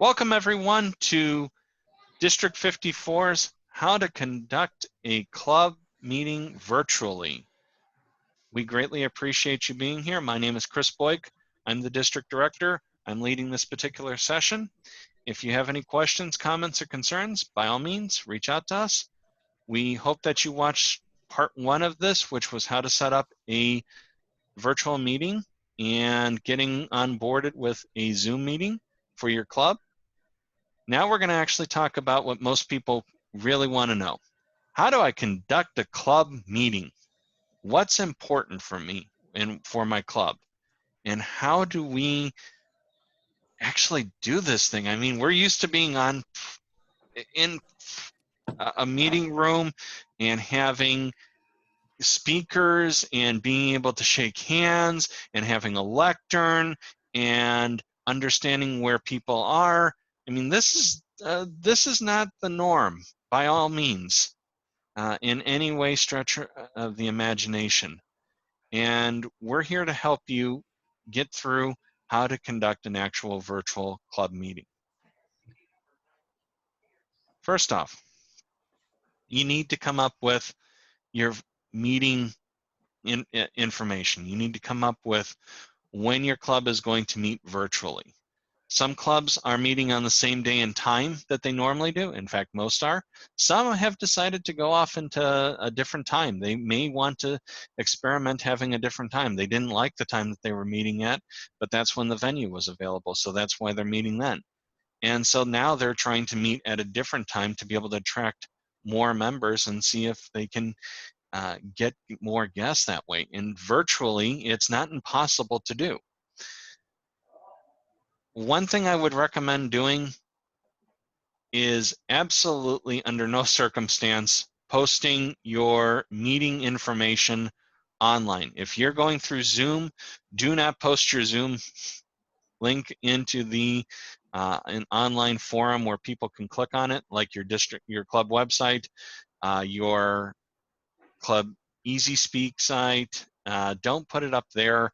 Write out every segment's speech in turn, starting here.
Welcome everyone to District 54's How to Conduct a Club Meeting Virtually. We greatly appreciate you being here. My name is Chris Boyk. I'm the District Director. I'm leading this particular session. If you have any questions, comments, or concerns, by all means, reach out to us. We hope that you watched part 1 of this, which was how to set up a virtual meeting and getting onboarded with a Zoom meeting for your club. Now we're going to actually talk about what most people really want to know. How do I conduct a club meeting? What's important for me and for my club? And how do we actually do this thing? I mean, we're used to being in a meeting room and having speakers and being able to shake hands and having a lectern and understanding where people are. I mean, this is not the norm by all means in any way, stretch of the imagination. And we're here to help you get through how to conduct an actual virtual club meeting. First off, you need to come up with your meeting information. You need to come up with when your club is going to meet virtually. Some clubs are meeting on the same day and time that they normally do. In fact, most are. Some have decided to go off into a different time. They may want to experiment having a different time. They didn't like the time that they were meeting at, but that's when the venue was available. So that's why they're meeting then. And so now they're trying to meet at a different time to be able to attract more members and see if they can get more guests that way. And virtually, it's not impossible to do. One thing I would recommend doing is absolutely under no circumstance posting your meeting information online. If you're going through Zoom, do not post your Zoom link into an online forum where people can click on it, like your club website, your club Easy Speak site. Don't put it up there.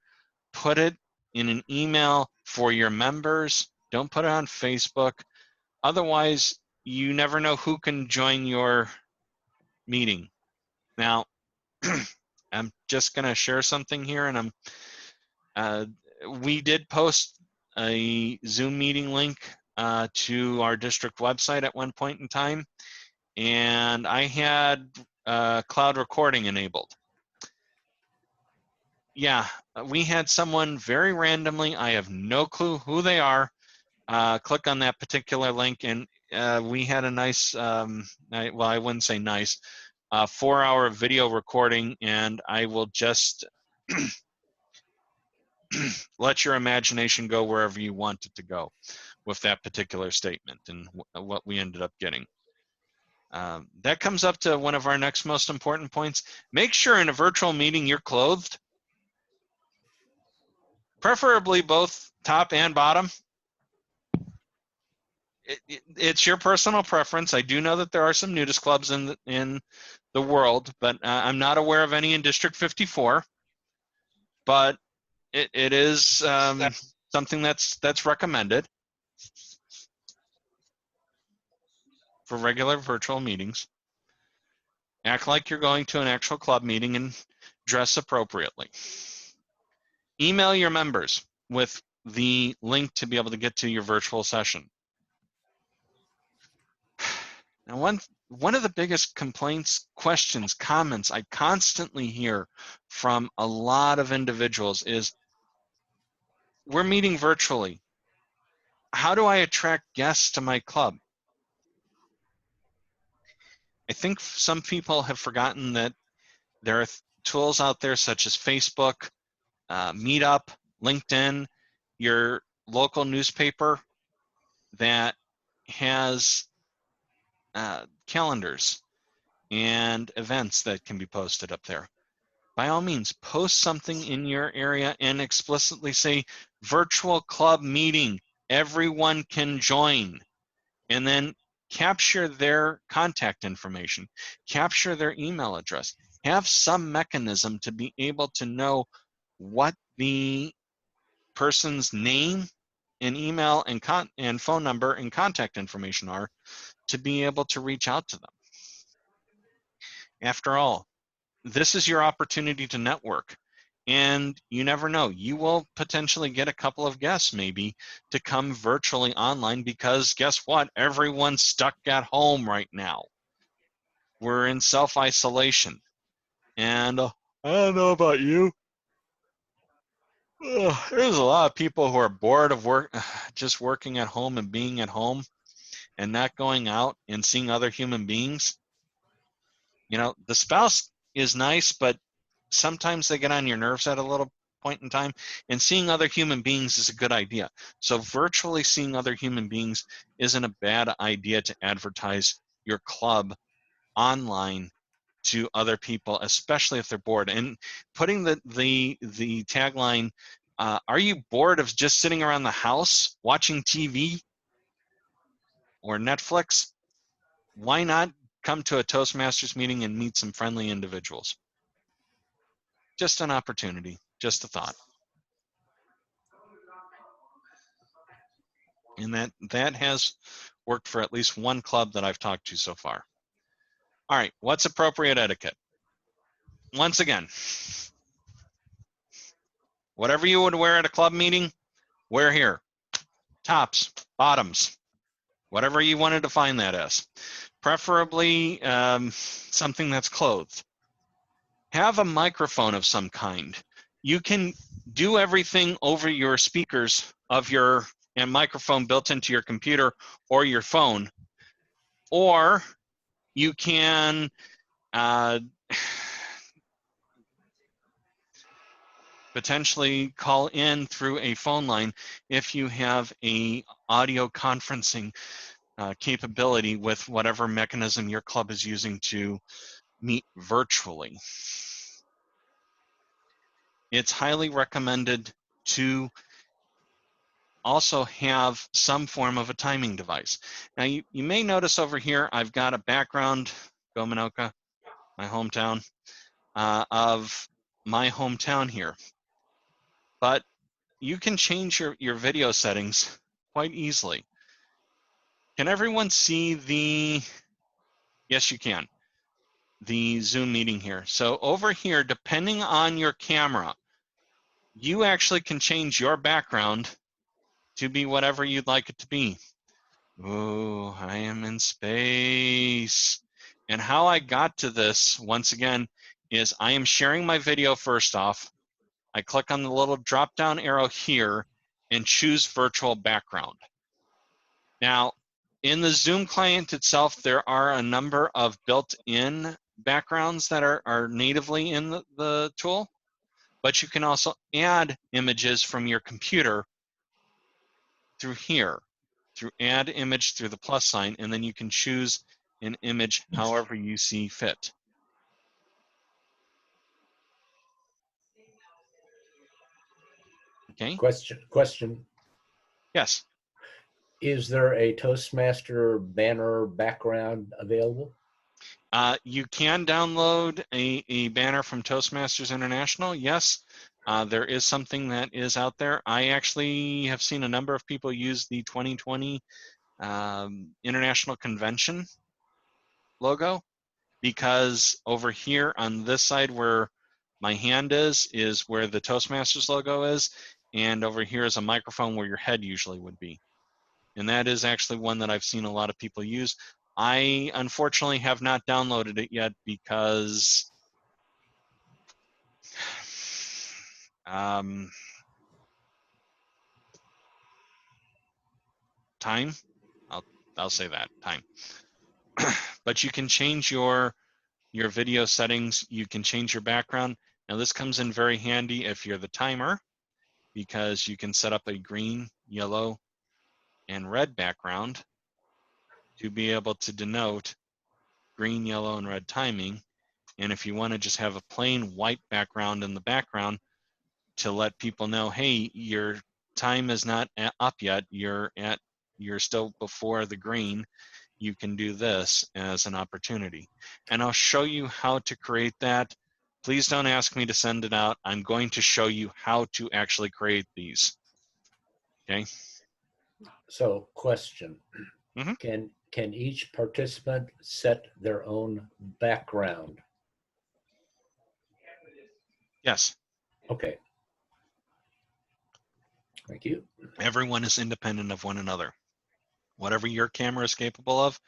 Put it in an email for your members. Don't put it on Facebook. Otherwise, you never know who can join your meeting. Now, I'm just going to share something here, and we did post a Zoom meeting link to our district website at one point in time, and I had cloud recording enabled. Yeah, we had someone very randomly, I have no clue who they are, click on that particular link, and we had a nice, well, I wouldn't say nice, 4-hour video recording, and I will just let your imagination go wherever you want it to go with that particular statement and what we ended up getting. That comes up to one of our next most important points. Make sure in a virtual meeting you're clothed, preferably both top and bottom. It's your personal preference. I do know that there are some nudist clubs in the world, but I'm not aware of any in District 54. But it is something that's recommended for regular virtual meetings. Act like you're going to an actual club meeting and dress appropriately. Email your members with the link to be able to get to your virtual session. Now, one of the biggest complaints, questions, comments I constantly hear from a lot of individuals is, we're meeting virtually. How do I attract guests to my club? I think some people have forgotten that there are tools out there such as Facebook, Meetup, LinkedIn, your local newspaper that has calendars and events that can be posted up there. By all means, post something in your area and explicitly say, virtual club meeting, everyone can join. And then capture their contact information, capture their email address, have some mechanism to be able to know what the person's name an email and phone number and contact information are to be able to reach out to them. After all, this is your opportunity to network. And you never know, you will potentially get a couple of guests maybe to come virtually online, because guess what? Everyone's stuck at home right now. We're in self-isolation. And I don't know about you. There's a lot of people who are bored of just working at home and being at home and not going out and seeing other human beings. You know, the spouse is nice, but sometimes they get on your nerves at a little point in time, and seeing other human beings is a good idea. So virtually seeing other human beings isn't a bad idea to advertise your club online to other people, especially if they're bored. And putting the tagline, are you bored of just sitting around the house watching TV or Netflix? Why not come to a Toastmasters meeting and meet some friendly individuals? Just an opportunity, just a thought. And that has worked for at least one club that I've talked to so far. All right, what's appropriate etiquette? Once again, whatever you would wear at a club meeting, wear here. Tops, bottoms, whatever you want to define that as. Preferably something that's clothed. Have a microphone of some kind. You can do everything over your speakers and microphone built into your computer or your phone, or you can potentially call in through a phone line if you have a audio conferencing capability with whatever mechanism your club is using to meet virtually. It's highly recommended to also have some form of a timing device. Now, you may notice over here, I've got a background, Gominoka, my hometown, of my hometown here. But you can change your video settings quite easily. Can everyone see yes, you can, the Zoom meeting here. So over here, depending on your camera, you actually can change your background to be whatever you'd like it to be. Oh, I am in space. And how I got to this, once again, is I am sharing my video first off. I click on the little drop-down arrow here and choose virtual background. Now, in the Zoom client itself, there are a number of built-in backgrounds that are natively in the tool, but you can also add images from your computer through here, through add image through the plus sign, and then you can choose an image however you see fit. Okay. Question. Yes. Is there a Toastmaster banner background available? You can download a banner from Toastmasters International. Yes, there is something that is out there. I actually have seen a number of people use the 2020 International Convention logo, because over here on this side where my hand is where the Toastmasters logo is, and over here is a microphone where your head usually would be. And that is actually one that I've seen a lot of people use. I unfortunately have not downloaded it yet because time. I'll say that, time. But you can change your video settings. You can change your background. Now this comes in very handy if you're the timer, because you can set up a green, yellow, and red background to be able to denote green, yellow, and red timing. And if you want to just have a plain white background in the background to let people know, hey, your time is not up yet, you're still before the green, you can do this as an opportunity. And I'll show you how to create that. Please don't ask me to send it out. I'm going to show you how to actually create these. Okay. So question, Mhm. can each participant set their own background? Yes, Okay. Thank you. everyone is independent of one another. Whatever your camera is capable of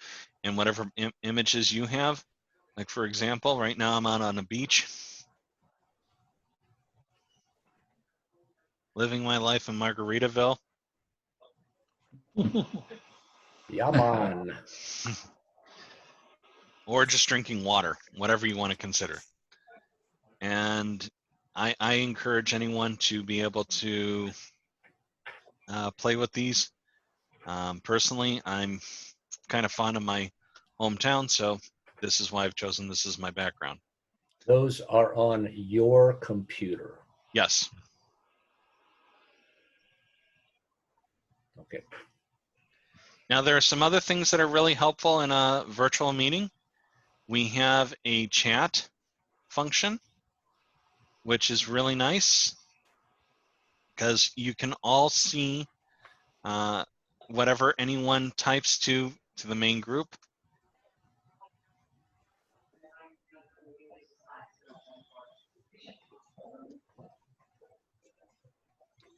and whatever images you have, like for example, right now I'm out on a beach, living my life in Margaritaville. Yaman. Or just drinking water, whatever you want to consider. And I encourage anyone to be able to play with these. Personally, I'm kind of fond of my hometown, so this is why I've chosen this as my background. Those are on your computer. Yes. Okay. Now there are some other things that are really helpful in a virtual meeting. We have a chat function, which is really nice because you can all see whatever anyone types to the main group.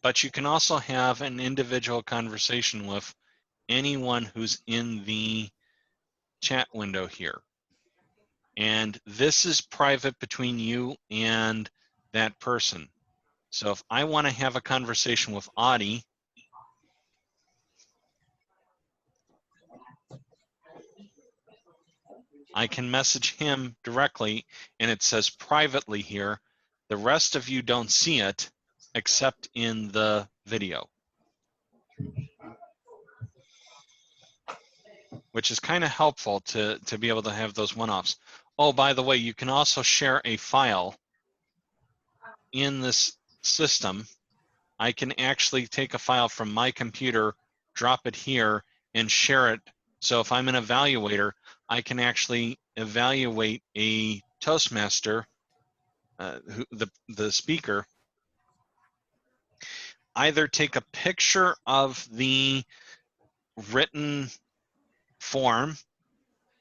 But you can also have an individual conversation with anyone who's in the chat window here. And this is private between you and that person. So if I want to have a conversation with Audie, I can message him directly and it says privately here. The rest of you don't see it except in the video, which is kind of helpful to be able to have those one-offs. Oh, by the way, you can also share a file in this system. I can actually take a file from my computer, drop it here, and share it. So if I'm an evaluator, I can actually evaluate a Toastmaster, the speaker, either take a picture of the written form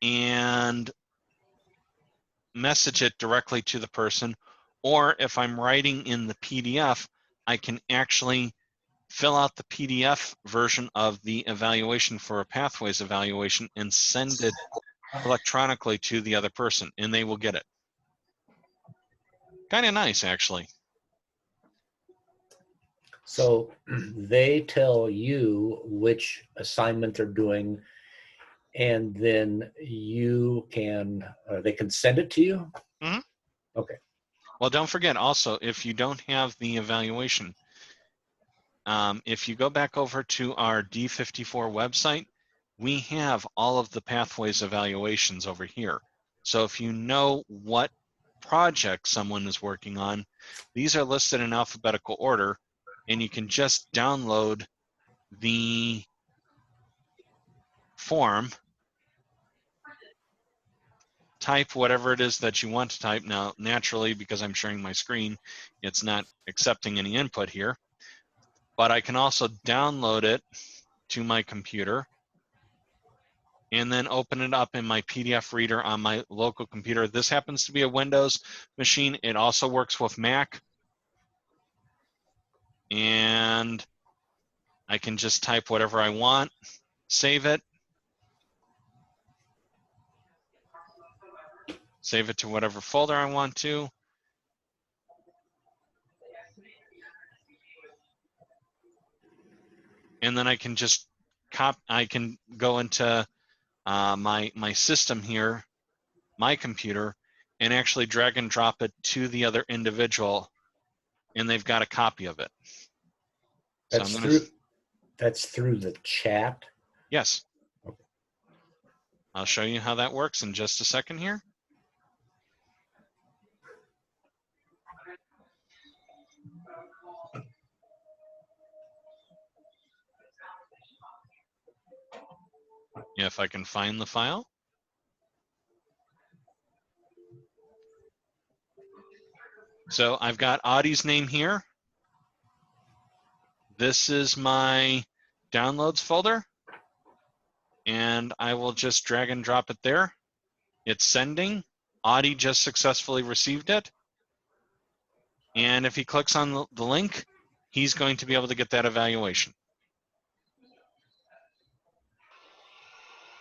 and message it directly to the person, or if I'm writing in the PDF, I can actually fill out the PDF version of the evaluation for a pathways evaluation and send it electronically to the other person, and they will get it. Kind of nice, actually. So they tell you which assignment they're doing, and then you can, they can send it to you? Mhm. Okay. Well, don't forget also, if you don't have the evaluation, if you go back over to our D54 website, we have all of the pathways evaluations over here. So if you know what project someone is working on, these are listed in alphabetical order, and you can just download the form, type whatever it is that you want to type. Now, naturally, because I'm sharing my screen, it's not accepting any input here, but I can also download it to my computer and then open it up in my PDF reader on my local computer. This happens to be a Windows machine. It also works with Mac. And I can just type whatever I want, save it to whatever folder I want to. And then I can just I can go into my system here, my computer, and actually drag and drop it to the other individual, and they've got a copy of it. So That's through the chat? Yes. Okay. I'll show you how that works in just a second here. If I can find the file. So I've got Audie's name here. This is my downloads folder, and I will just drag and drop it there. It's sending. Audie just successfully received it. And if he clicks on the link, he's going to be able to get that evaluation.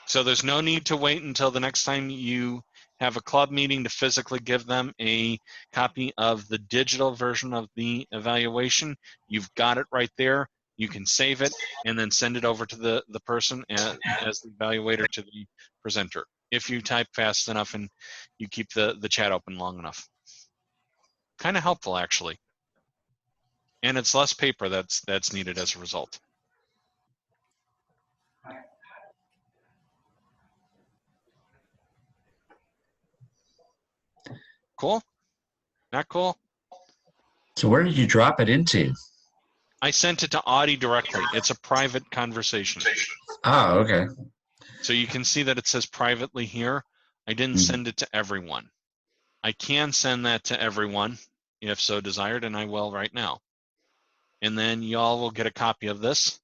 So there's no need to wait until the next time you have a club meeting to physically give them a copy of the digital version of the evaluation. You've got it right there. You can save it and then send it over to the person as the evaluator to the presenter, if you type fast enough and you keep the chat open long enough. Kind of helpful, actually. And it's less paper that's needed as a result. Cool? Not cool? So where did you drop it into? I sent it to Audie directly. It's a private conversation. Oh, okay. So you can see that it says privately here. I didn't send it to everyone. I can send that to everyone if so desired, and I will right now. And then y'all will get a copy of this.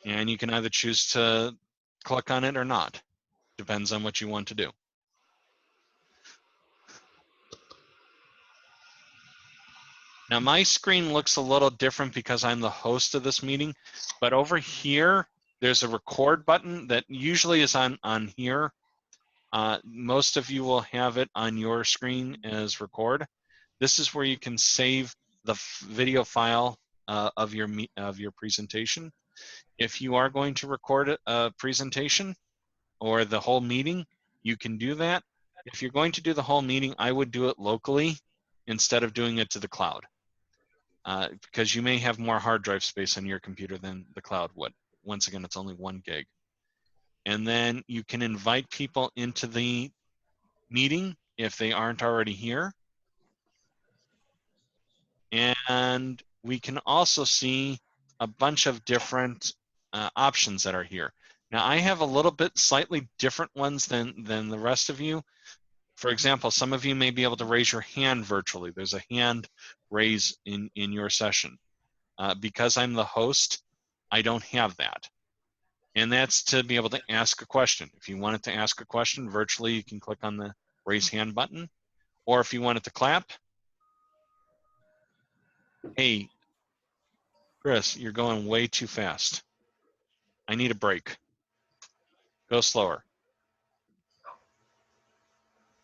And you can either choose to click on it or not. Depends on what you want to do. Now my screen looks a little different because I'm the host of this meeting, but over here, there's a record button that usually is on here. Most of you will have it on your screen as record. This is where you can save the video file of your presentation. If you are going to record a presentation or the whole meeting, you can do that. If you're going to do the whole meeting, I would do it locally instead of doing it to the cloud. Because you may have more hard drive space on your computer than the cloud would. Once again, it's only 1 gig. And then you can invite people into the meeting if they aren't already here. And we can also see a bunch of different options that are here. Now I have a little bit slightly different ones than the rest of you. For example, some of you may be able to raise your hand virtually. There's a hand raise in your session. Because I'm the host, I don't have that. And that's to be able to ask a question. If you wanted to ask a question virtually, you can click on the raise hand button. Or if you wanted to clap, hey, Chris, you're going way too fast. I need a break. Go slower.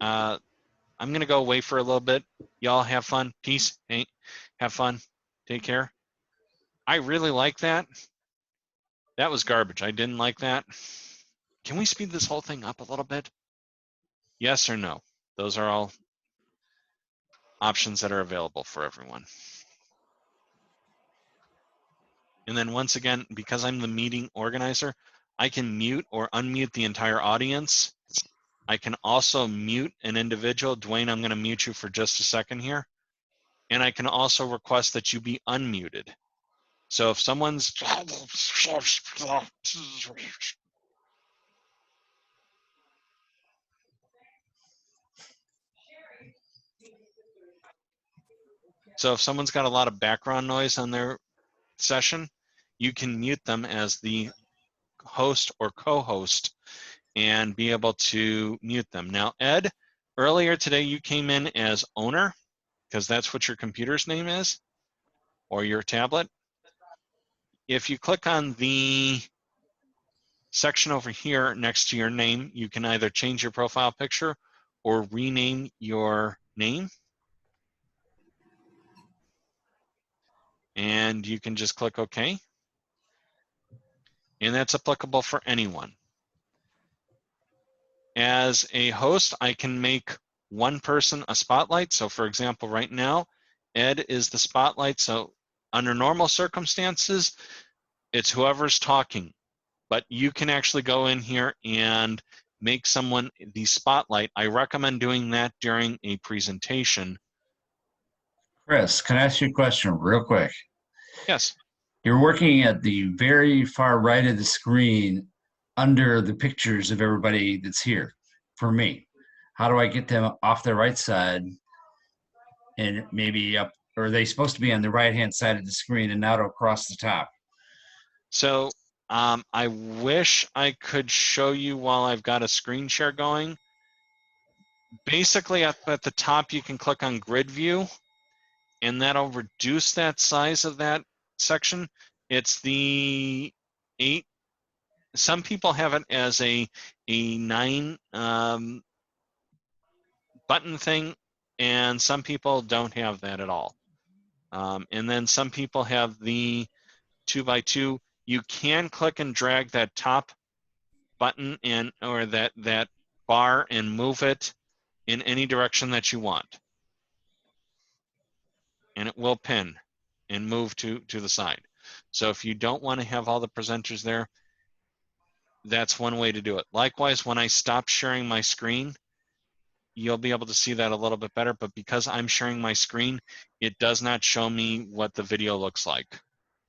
I'm going to go away for a little bit. Y'all have fun. Peace. Hey, have fun. Take care. I really like that. That was garbage. I didn't like that. Can we speed this whole thing up a little bit? Yes or no? Those are all options that are available for everyone. And then once again, because I'm the meeting organizer, I can mute or unmute the entire audience. I can also mute an individual. Dwayne, I'm going to mute you for just a second here. And I can also request that you be unmuted. So if someone's got a lot of background noise on their session, you can mute them as the host or co-host and be able to mute them. Now, Ed, earlier today you came in as owner because that's what your computer's name is or your tablet. If you click on the section over here next to your name, you can either change your profile picture or rename your name. And you can just click OK. And that's applicable for anyone. As a host, I can make one person a spotlight. So for example, right now, Ed is the spotlight. So under normal circumstances, it's whoever's talking. But you can actually go in here and make someone the spotlight. I recommend doing that during a presentation. Chris, can I ask you a question real quick? Yes. You're working at the very far right of the screen under the pictures of everybody that's here for me. How do I get them off the right side and maybe up Or are they supposed to be on the right-hand side of the screen and not across the top? So I wish I could show you while I've got a screen share going. Basically, at the top, you can click on Grid View, and that'll reduce that size of that section. It's the 8. Some people have it as a 9 button thing, and some people don't have that at all. And then some people have the 2x2. You can click and drag that top button or that bar and move it in any direction that you want. And it will pin and move to the side. So if you don't want to have all the presenters there, that's one way to do it. Likewise, when I stop sharing my screen, you'll be able to see that a little bit better, but because I'm sharing my screen, it does not show me what the video looks like,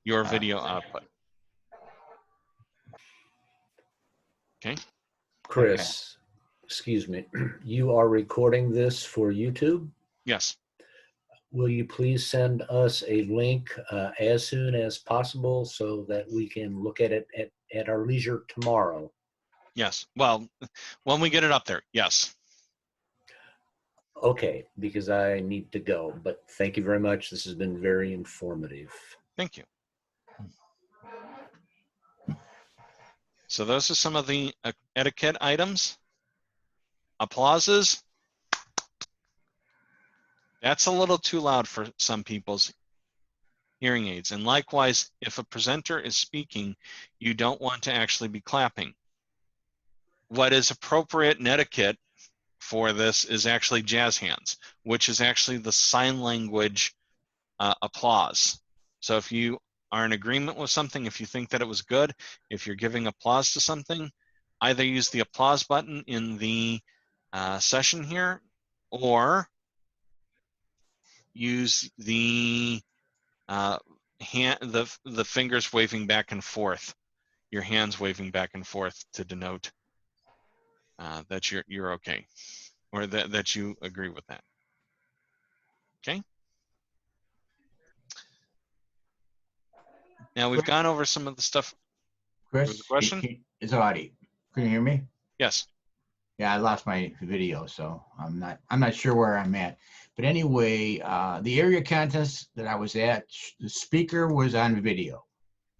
your video output. Okay? Chris, excuse me, you are recording this for YouTube? Yes. Will you please send us a link as soon as possible so that we can look at it at our leisure tomorrow? Yes. Well, when we get it up there, yes. Okay, because I need to go, but thank you very much. This has been very informative. Thank you. So those are some of the etiquette items. Applauses. That's a little too loud for some people's hearing aids. And likewise, if a presenter is speaking, you don't want to actually be clapping. What is appropriate in etiquette for this is actually jazz hands, which is actually the sign language applause. So if you are in agreement with something, if you think that it was good, if you're giving applause to something, either use the applause button in the session here, or use the the fingers waving back and forth, your hands waving back and forth to denote that you're okay, or that you agree with that. Okay. Now we've gone over some of the stuff. There was a Chris, question? it's Audie. Can you hear me? Yes. Yeah, I lost my video, so I'm not sure where I'm at. But anyway, the area contest that I was at, the speaker was on video,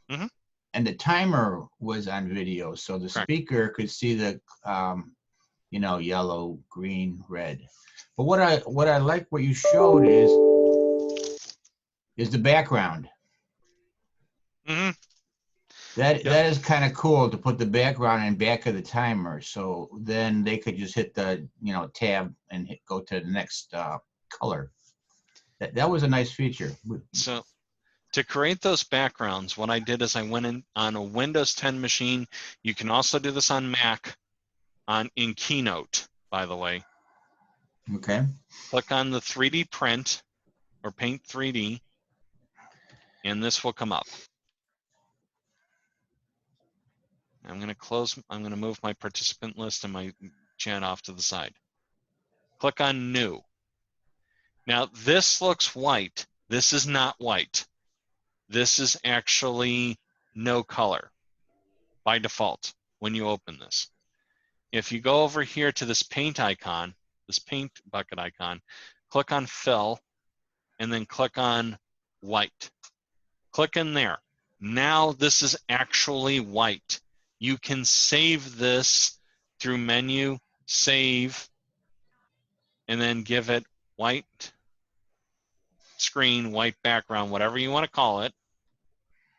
and the timer was on video, so the Correct. speaker could see the yellow, green, red. But what I like what you showed is the background. That is kind of cool to put the background in back of the timer, so then they could just hit the tab and go to the next color. That was a nice feature. So to create those backgrounds, what I did is I went in on a Windows 10 machine. You can also do this on Mac, in Keynote, by the way. Okay. Click on the 3D print or Paint 3D, and this will come up. I'm going to move my participant list and my chat off to the side. Click on New. Now this looks white. This is not white. This is actually no color by default when you open this. If you go over here to this paint icon, this paint bucket icon, click on Fill, and then click on White. Click in there. Now this is actually white. You can save this through menu, save, and then give it white screen, white background, whatever you want to call it,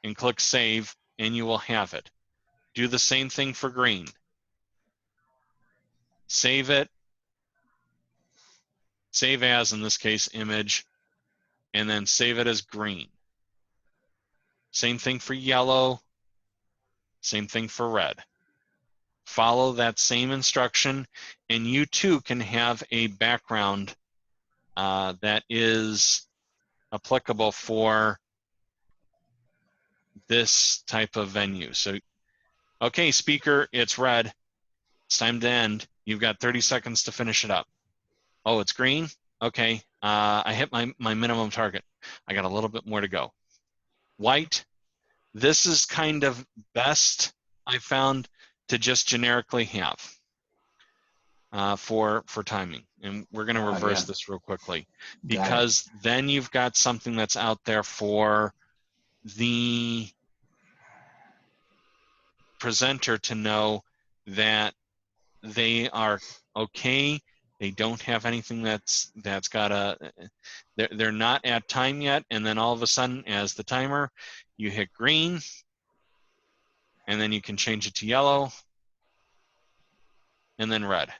and click save, and you will have it. Do the same thing for green. Save it, save as, in this case, image, and then save it as green. Same thing for yellow, same thing for red. Follow that same instruction, and you too can have a background that is applicable for this type of venue. So, okay, speaker, it's red. It's time to end. You've got 30 seconds to finish it up. Oh, it's green? Okay, I hit my minimum target. I got a little bit more to go. White, this is kind of best, I found, to just generically have for timing. And we're going to reverse Yeah. this real quickly, Got it. because then you've got something that's out there for the presenter to know that they are okay. They don't have anything that's got a, they're not at time yet, and then all of a sudden, as the timer, you hit green, and then you can change it to yellow, and then red.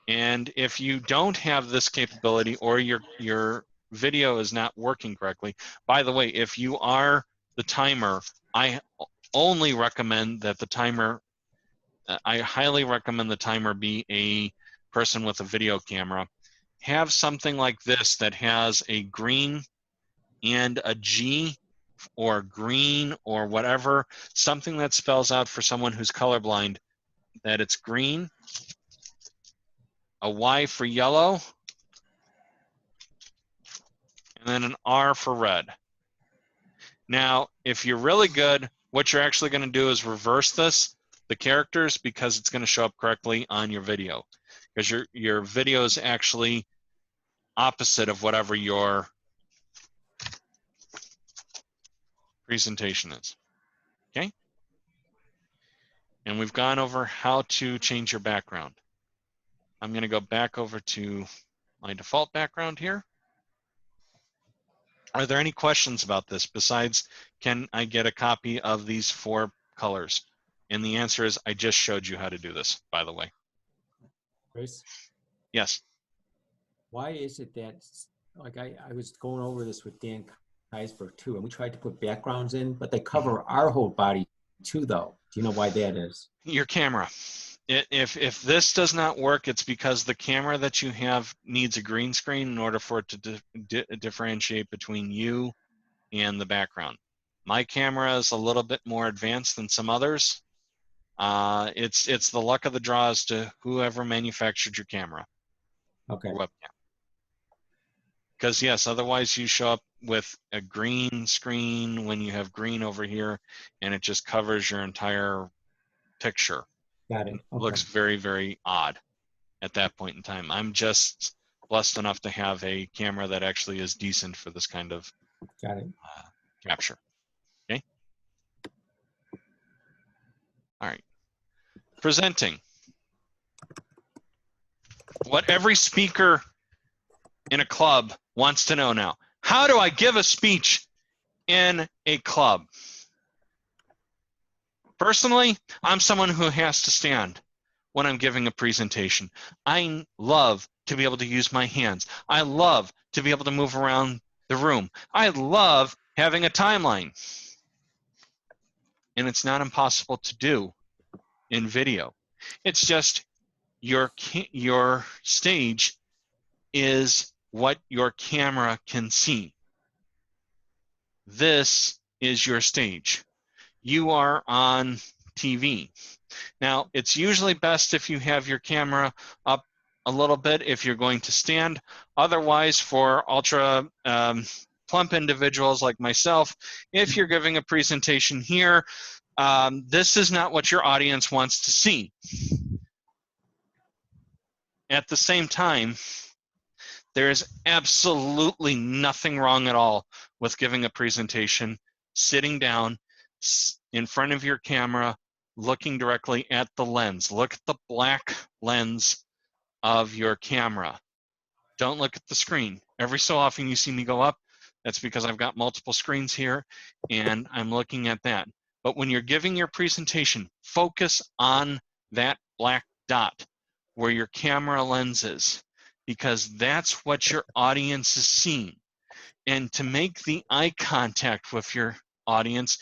And if you don't have this capability, or your video is not working correctly, by the way, if you are the timer, I only recommend that the timer, I highly recommend the timer be a person with a video camera. Have something like this that has a green and a G, or green, or whatever, something that spells out for someone who's colorblind that it's green, a Y for yellow, and then an R for red. Now, if you're really good, what you're actually going to do is reverse this, the characters, because it's going to show up correctly on your video, because your video is actually opposite of whatever your presentation is. Okay? And we've gone over how to change your background. I'm going to go back over to my default background here. Are there any questions about this besides, can I get a copy of these 4 colors? And the answer is, I just showed you how to do this, by the way. Chris, Yes. why is it that, like, I was going over this with Dan Keisberg too, and we tried to put backgrounds in, but they cover our whole body too, though. Do you know why that is? Your camera. If this does not work, it's because the camera that you have needs a green screen in order for it to differentiate between you and the background. My camera is a little bit more advanced than some others. It's the luck of the draw as to whoever manufactured your camera. Okay. Or webcam. Because yes, otherwise you show up with a green screen when you have green over here, and it just covers your entire picture. Got it. It Okay. looks very, very odd at that point in time. I'm just blessed enough to have a camera that actually is decent for this kind of Got it. capture. Okay. All right. Presenting. What every speaker in a club wants to know now. How do I give a speech in a club? Personally, I'm someone who has to stand when I'm giving a presentation. I love to be able to use my hands. I love to be able to move around the room. I love having a timeline. And it's not impossible to do in video. It's just your stage is what your camera can see. This is your stage. You are on TV. Now, it's usually best if you have your camera up a little bit if you're going to stand. Otherwise, for ultra plump individuals like myself, if you're giving a presentation here, this is not what your audience wants to see. At the same time, there is absolutely nothing wrong at all with giving a presentation, sitting down in front of your camera, looking directly at the lens. Look at the black lens of your camera. Don't look at the screen. Every so often you see me go up. That's because I've got multiple screens here and I'm looking at that. But when you're giving your presentation, focus on that black dot where your camera lens is, because that's what your audience is seeing. And to make the eye contact with your audience,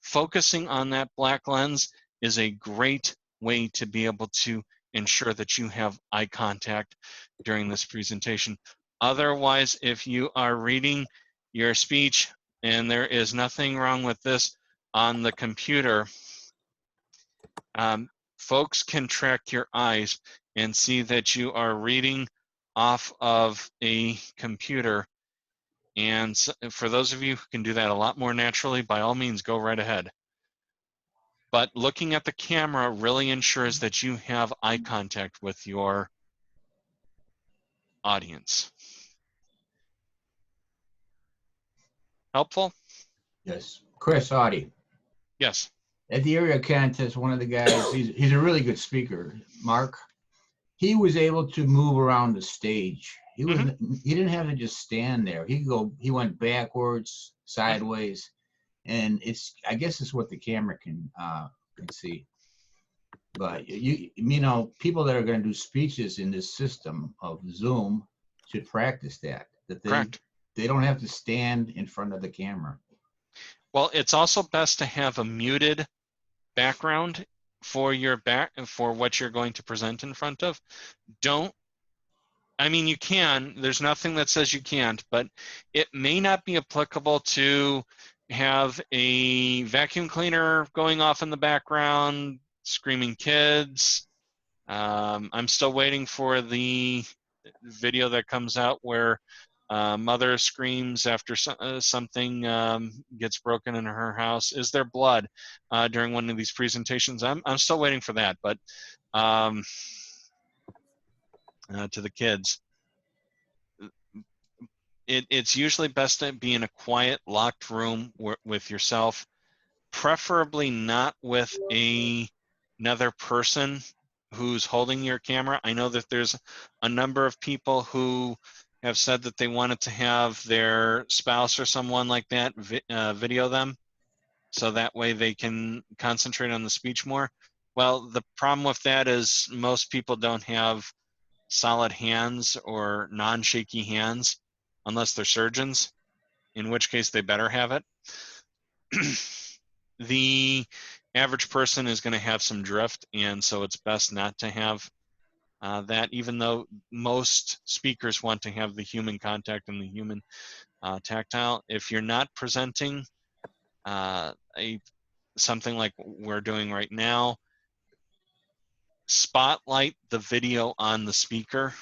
focusing on that black lens is a great way to be able to ensure that you have eye contact during this presentation. Otherwise, if you are reading your speech, and there is nothing wrong with this on the computer, folks can track your eyes and see that you are reading off of a computer And for those of you who can do that a lot more naturally, by all means, go right ahead. But looking at the camera really ensures that you have eye contact with your audience. Helpful? Yes. Chris Audie. Yes. At the area contest, one of the guys, he's a really good speaker, Mark. He was able to move around the stage. He didn't have to just stand there. He went backwards, sideways, and I guess it's what the camera can see. But you know, people that are going to do speeches in this system of Zoom should practice that. Correct. They don't have to stand in front of the camera. Well, it's also best to have a muted background for for what you're going to present in front of. I mean, you can. There's nothing that says you can't, but it may not be applicable to have a vacuum cleaner going off in the background, screaming kids. I'm still waiting for the video that comes out where mother screams after something gets broken in her house. Is there blood during one of these presentations? I'm still waiting for that, but to the kids. It's usually best to be in a quiet, locked room with yourself, preferably not with another person who's holding your camera. I know that there's a number of people who have said that they wanted to have their spouse or someone like that video them, so that way they can concentrate on the speech more. Well, the problem with that is most people don't have solid hands or non-shaky hands unless they're surgeons, in which case they better have it. The average person is going to have some drift, and so it's best not to have that, even though most speakers want to have the human contact and the human tactile. If you're not presenting something like we're doing right now, spotlight the video on the speaker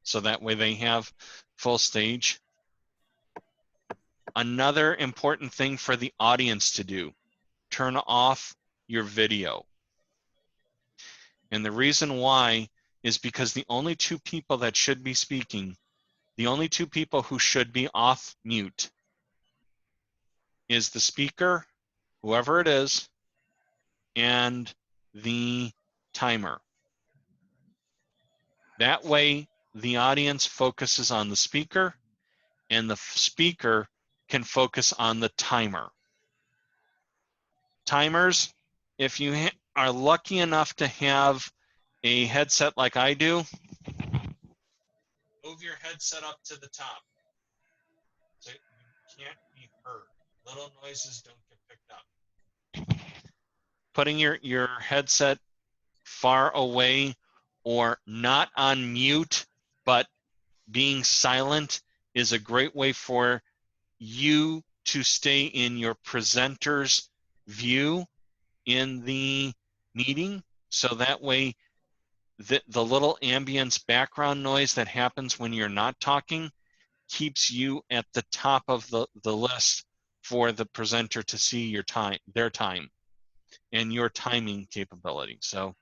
so that way they have full stage. Another important thing for the audience to do, turn off your video. And the reason why is because the only two people that should be speaking, the only two people who should be off mute is the speaker, whoever it is, and the timer. That way, the audience focuses on the speaker, and the speaker can focus on the timer. Timers, if you are lucky enough to have a headset like I do, move your headset up to the top so you can't be heard. Little noises don't get picked up. Putting your headset far away or not on mute, but being silent is a great way for you to stay in your presenter's view in the meeting. So that way the little ambience background noise that happens when you're not talking keeps you at the top of the list for the presenter to see their time and your timing capability. So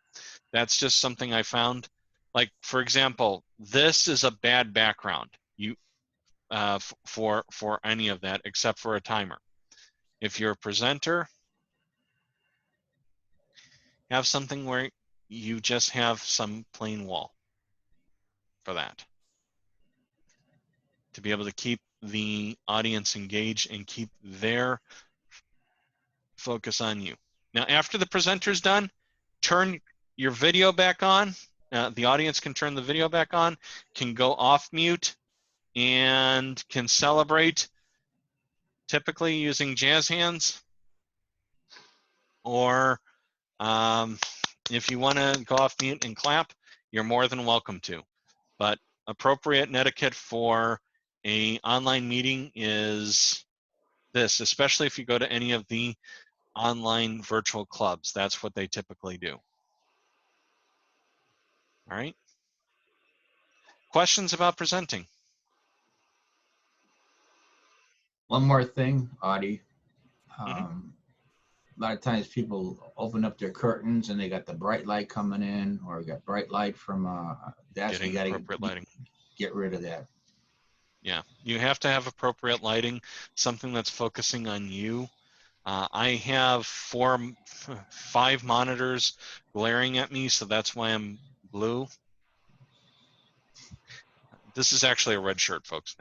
that's just something I found. Like, for example, this is a bad background for any of that except for a timer. If you're a presenter, have something where you just have some plain wall for that, to be able to keep the audience engaged and keep their focus on you. Now, after the presenter's done, turn your video back on. The audience can turn the video back on, can go off mute, and can celebrate, typically using jazz hands. Or if you want to go off mute and clap, you're more than welcome to. But appropriate etiquette for an online meeting is this, especially if you go to any of the online virtual clubs. That's what they typically do. All right. Questions about presenting? One more thing, Audie. Mhm. A lot of times people open up their curtains and they got the bright light coming in, or got bright light from desk. You Getting got to appropriate lighting. get rid of that. Yeah, you have to have appropriate lighting, something that's focusing on you. I have 5 monitors glaring at me, so that's why I'm blue. This is actually a red shirt, folks.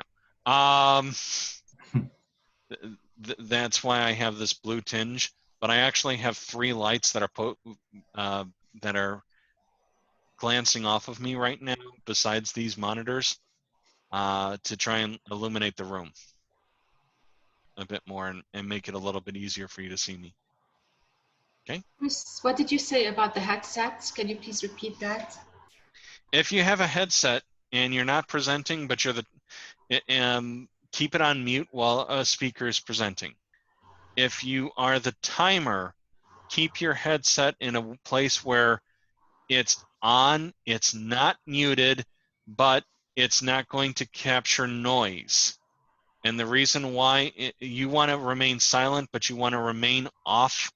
That's why I have this blue tinge. But I actually have 3 lights that are glancing off of me right now, besides these monitors, to try and illuminate the room a bit more and make it a little bit easier for you to see me. Okay. Chris, what did you say about the headsets? Can you please repeat that? If you have a headset and you're not presenting, but you're keep it on mute while a speaker is presenting. If you are the timer, keep your headset in a place where it's on, it's not muted, but it's not going to capture noise. And the reason why you want to remain silent, but you want to remain off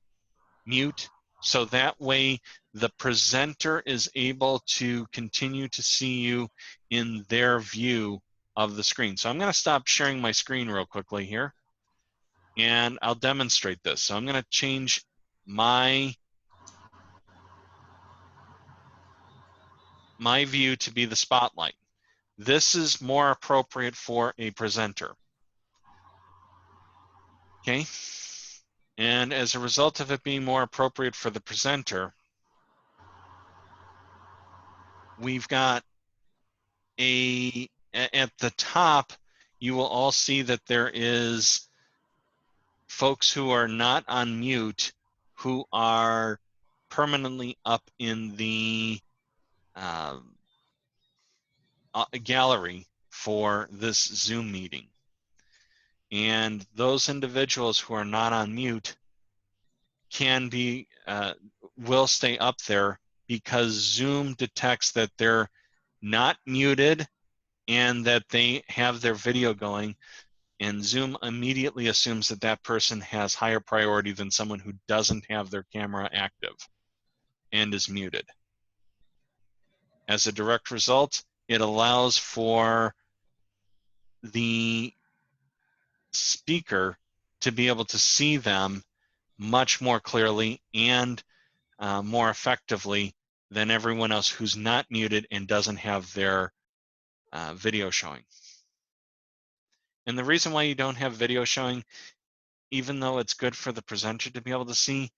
mute, so that way the presenter is able to continue to see you in their view of the screen. So I'm going to stop sharing my screen real quickly here, and I'll demonstrate this. So I'm going to change my view to be the spotlight. This is more appropriate for a presenter. Okay? And as a result of it being more appropriate for the presenter, we've got at the top, you will all see that there is folks who are not on mute who are permanently up in the gallery for this Zoom meeting. And those individuals who are not on mute will stay up there because Zoom detects that they're not muted and that they have their video going, and Zoom immediately assumes that that person has higher priority than someone who doesn't have their camera active and is muted. As a direct result, it allows for the speaker to be able to see them much more clearly and more effectively than everyone else who's not muted and doesn't have their video showing. And the reason why you don't have video showing, even though it's good for the presenter to be able to see,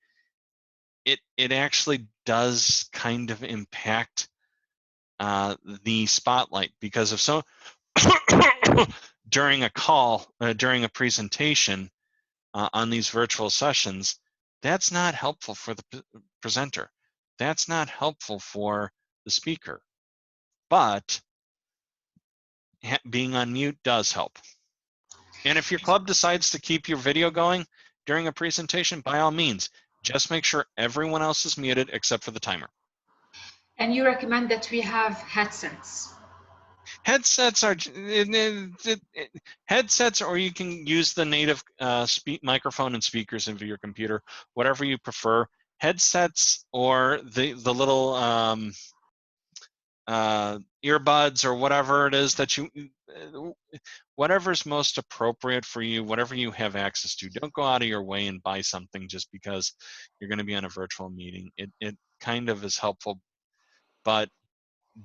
it actually does kind of impact the spotlight, because if so, during a call, during a presentation on these virtual sessions, that's not helpful for the presenter. That's not helpful for the speaker. But being on mute does help. And if your club decides to keep your video going during a presentation, by all means, just make sure everyone else is muted except for the timer. And you recommend that we have headsets? Headsets are headsets, or you can use the native microphone and speakers into your computer, whatever you prefer. Headsets or the little earbuds or whatever it is that whatever's most appropriate for you, whatever you have access to. Don't go out of your way and buy something just because you're going to be on a virtual meeting. It kind of is helpful, but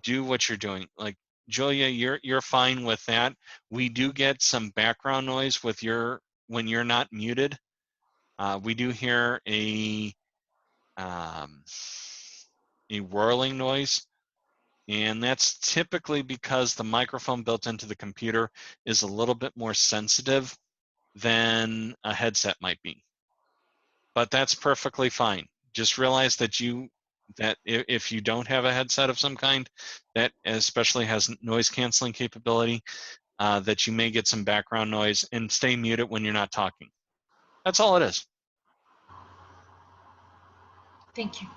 do what you're doing. Like Julia, you're fine with that. We do get some background noise when you're not muted. We do hear a whirling noise, and that's typically because the microphone built into the computer is a little bit more sensitive than a headset might be. But that's perfectly fine. Just realize that if you don't have a headset of some kind that especially has noise canceling capability, that you may get some background noise, and stay muted when you're not talking. That's all it is. Thank you.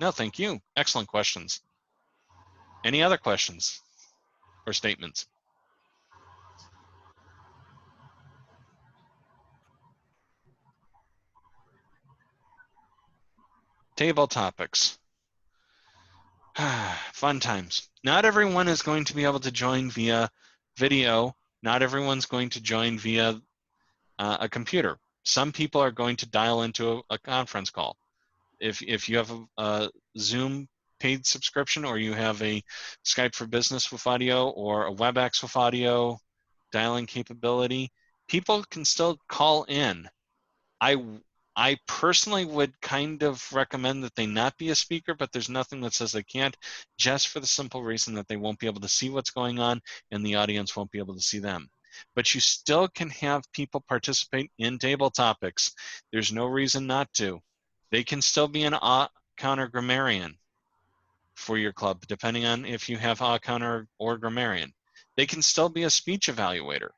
No, thank you. Excellent questions. Any other questions or statements? Table topics. Fun times. Not everyone is going to be able to join via video. Not everyone's going to join via a computer. Some people are going to dial into a conference call. If you have a Zoom paid subscription, or you have a Skype for Business with audio, or a WebEx with audio dialing capability, people can still call in. I personally would kind of recommend that they not be a speaker, but there's nothing that says they can't, just for the simple reason that they won't be able to see what's going on and the audience won't be able to see them. But you still can have people participate in table topics. There's no reason not to. They can still be an counter grammarian for your club, depending on if you have counter or grammarian. They can still be a speech evaluator.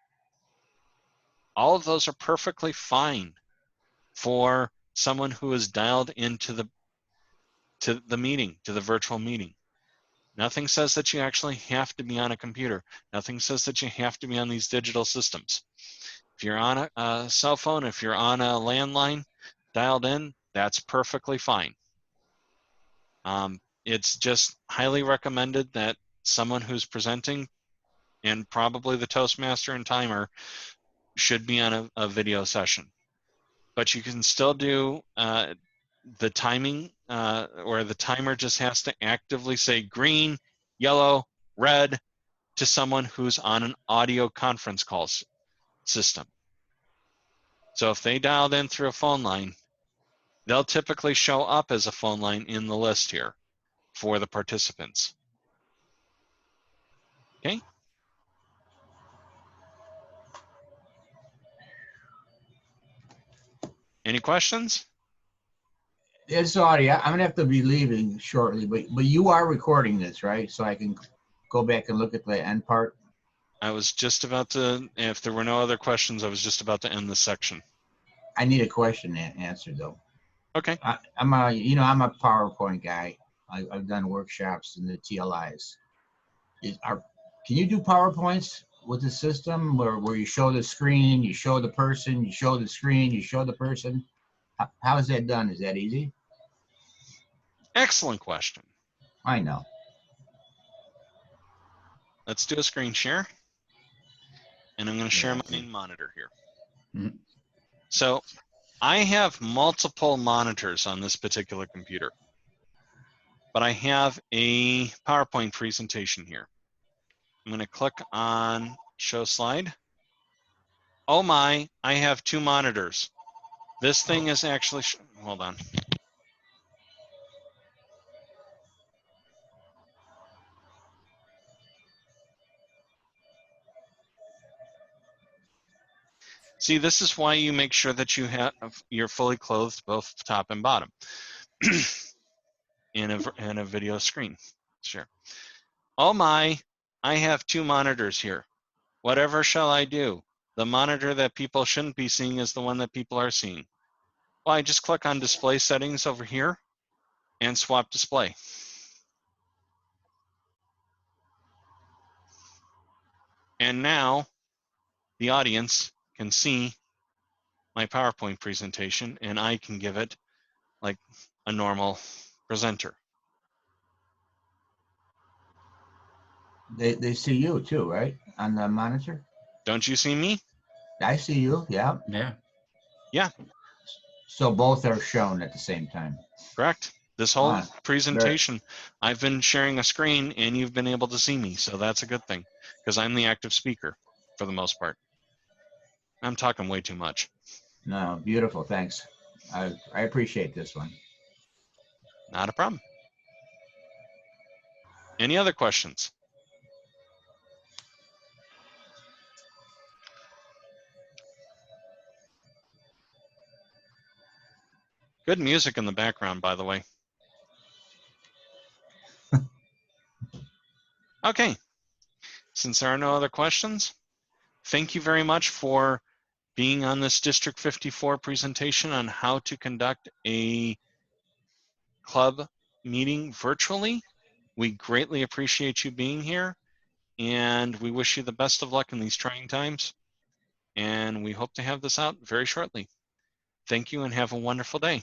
All of those are perfectly fine for someone who is dialed into the meeting, to the virtual meeting. Nothing says that you actually have to be on a computer. Nothing says that you have to be on these digital systems. If you're on a cell phone, if you're on a landline dialed in, that's perfectly fine. It's just highly recommended that someone who's presenting, and probably the Toastmaster and timer, should be on a video session. But you can still do the timing, or the timer just has to actively say green, yellow, red to someone who's on an audio conference call system. So if they dialed in through a phone line, they'll typically show up as a phone line in the list here for the participants. Okay. Any questions? It's audio. I'm gonna have to be leaving shortly, but you are recording this, right? So I can go back and look at the end part. I was just about to, if there were no other questions, I was just about to end this section. I need a question answered though. Okay. I'm a PowerPoint guy. I've done workshops in the TLIs. Can you do PowerPoints with the system where you show the screen, you show the person, you show the screen, you show the person? How is that done? Is that easy? Excellent question. I know. Let's do a screen share. And I'm going to share my main monitor here. Mhm. So I have multiple monitors on this particular computer, but I have a PowerPoint presentation here. I'm going to click on show slide. Oh my, I have two monitors. This thing is actually, hold on. See, this is why you make sure that you're fully clothed both top and bottom in a video screen. Sure. Oh my, I have two monitors here. Whatever shall I do? The monitor that people shouldn't be seeing is the one that people are seeing. Well, I just click on display settings over here and swap display. And now the audience can see my PowerPoint presentation, and I can give it like a normal presenter. They see you too, right? On the monitor? Don't you see me? I see you, yeah. Yeah. Yeah. So both are shown at the same time. Correct. This whole Ah, presentation, I've been sharing a screen and you've been able to see me. So that's a good thing, because I'm the active speaker for the most part. I'm talking way too much. No, beautiful, thanks. I appreciate this one. Not a problem. Any other questions? Good music in the background, by the way. Okay. Since there are no other questions, thank you very much for being on this District 54 presentation on how to conduct a club meeting virtually. We greatly appreciate you being here, and we wish you the best of luck in these trying times. And we hope to have this out very shortly. Thank you and have a wonderful day.